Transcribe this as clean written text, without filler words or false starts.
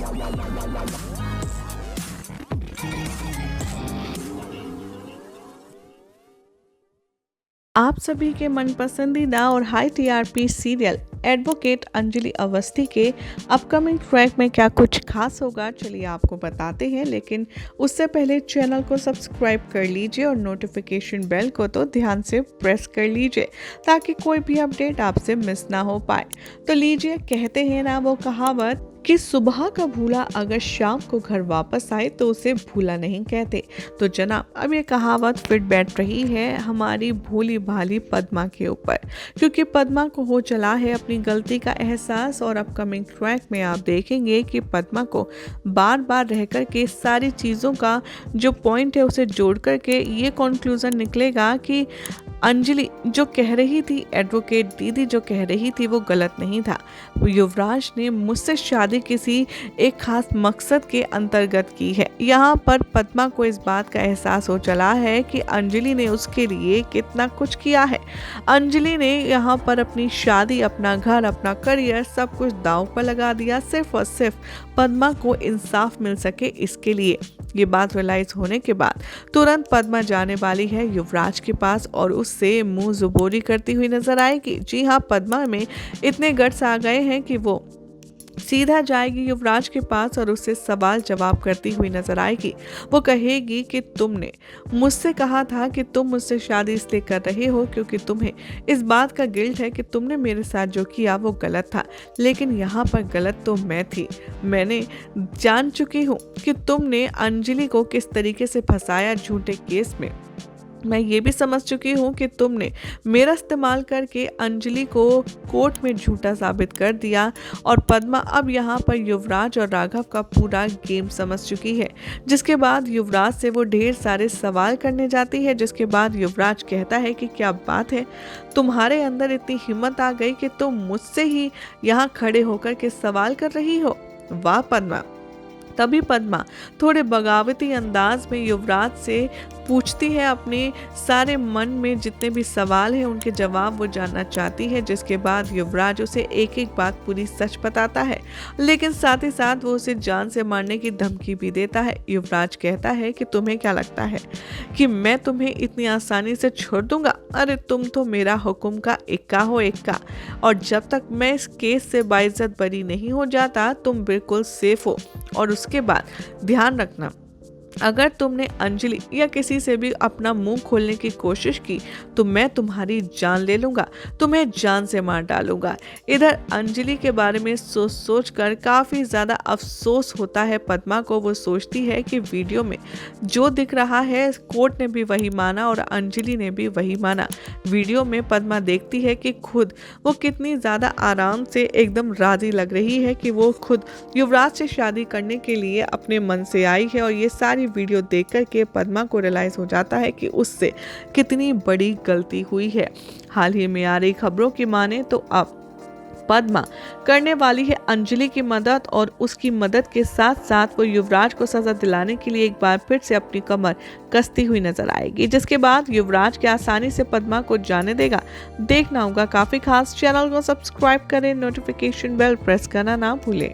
आप सभी के मन पसंदीदा और high TRP serial advocate Anjali Awasthi के अपकमिंग ट्रैक में क्या कुछ खास होगा, चलिए आपको बताते हैं। लेकिन उससे पहले चैनल को सब्सक्राइब कर लीजिए और नोटिफिकेशन बेल को तो ध्यान से प्रेस कर लीजिए ताकि कोई भी अपडेट आपसे मिस ना हो पाए। तो लीजिए, कहते हैं ना वो कहावत कि सुबह का भूला अगर शाम को घर वापस आए तो उसे भूला नहीं कहते। तो जनाब, अब ये कहावत फिट बैठ रही है हमारी भोली भाली पद्मा के ऊपर, क्योंकि पद्मा को हो चला है अपनी गलती का एहसास। और अपकमिंग ट्रैक में आप देखेंगे कि पद्मा को बार बार रह कर के सारी चीज़ों का जो पॉइंट है उसे जोड़ करके ये कंक्लूजन निकलेगा कि अंजलि जो कह रही थी, एडवोकेट दीदी जो कह रही थी, वो गलत नहीं था। युवराज ने मुझसे शादी किसी एक खास मकसद के अंतर्गत की है। यहाँ पर पद्मा को इस बात का एहसास हो चला है कि अंजलि ने उसके लिए कितना कुछ किया है। अंजलि ने यहाँ पर अपनी शादी, अपना घर, अपना करियर सब कुछ दांव पर लगा दिया, सिर्फ और सिर्फ पद्मा को इंसाफ मिल सके इसके लिए। ये बात रियलाइज होने के बाद तुरंत पद्मा जाने वाली है युवराज के पास और उससे मुंह जुबोरी करती हुई नजर आएगी। जी हाँ, पद्मा में इतने गट्स आ गए हैं कि वो सीधा जाएगी युवराज के पास और उससे सवाल जवाब करती हुई नजर आएगी। वो कहेगी कि तुमने मुझसे कहा था कि तुम मुझसे शादी इसलिए कर रहे हो क्योंकि तुम्हें इस बात का गिल्ट है कि तुमने मेरे साथ जो किया वो गलत था, लेकिन यहाँ पर गलत तो मैं थी। मैंने जान चुकी हूँ कि तुमने अंजलि को किस तरीके से फंसाया झूठे केस में। मैं ये भी समझ चुकी हूँ कि तुमने मेरा इस्तेमाल करके अंजलि को कोर्ट में झूठा साबित कर दिया। और पद्मा अब यहाँ पर युवराज और राघव का पूरा गेम समझ चुकी है, जिसके बाद युवराज से वो ढेर सारे सवाल करने जाती है। जिसके बाद युवराज कहता है कि क्या बात है, तुम्हारे अंदर इतनी हिम्मत आ गई कि तुम मुझसे ही यहाँ खड़े होकर के सवाल कर रही हो। वाह पद्मा। तभी पद्मा थोड़े बगावती अंदाज में युवराज से पूछती है, अपने सारे मन में जितने भी सवाल हैं उनके जवाब वो जानना चाहती है। जिसके बाद युवराज उसे एक एक बात पूरी सच बताता है, लेकिन साथ ही साथ वो उसे जान से मारने की धमकी भी देता है। युवराज कहता है कि तुम्हें क्या लगता है कि मैं तुम्हें इतनी आसानी से छोड़ दूंगा? अरे तुम तो मेरा हुक्म का इक्का हो इक्का, और जब तक मैं इस केस से बाइज्जत बरी नहीं हो जाता तुम बिल्कुल सेफ हो। और उसके बाद ध्यान रखना, अगर तुमने अंजलि या किसी से भी अपना मुंह खोलने की कोशिश की तो मैं तुम्हारी जान ले लूंगा, तुम्हें जान से मार डालूंगा। इधर अंजलि के बारे में सोच सोच कर काफ़ी ज़्यादा अफसोस होता है पद्मा को। वो सोचती है कि वीडियो में जो दिख रहा है कोर्ट ने भी वही माना और अंजलि ने भी वही माना। वीडियो में पद्मा देखती है कि खुद वो कितनी ज़्यादा आराम से एकदम राज़ी लग रही है कि वो खुद युवराज से शादी करने के लिए अपने मन से आई है। और ये सारी वीडियो देख कर के पद्मा को रियलाइज हो जाता है कि उससे कितनी बड़ी गलती हुई है। हाल ही में आ रही खबरों की माने तो अब पद्मा करने वाली है अंजलि की मदद, और उसकी मदद के साथ साथ वो युवराज को सजा दिलाने के लिए एक बार फिर से अपनी कमर कसती हुई नजर आएगी। जिसके बाद युवराज के आसानी से पद्मा को जाने देगा, देखना होगा काफी खास। चैनल को सब्सक्राइब करें, नोटिफिकेशन बेल प्रेस करना ना भूलें।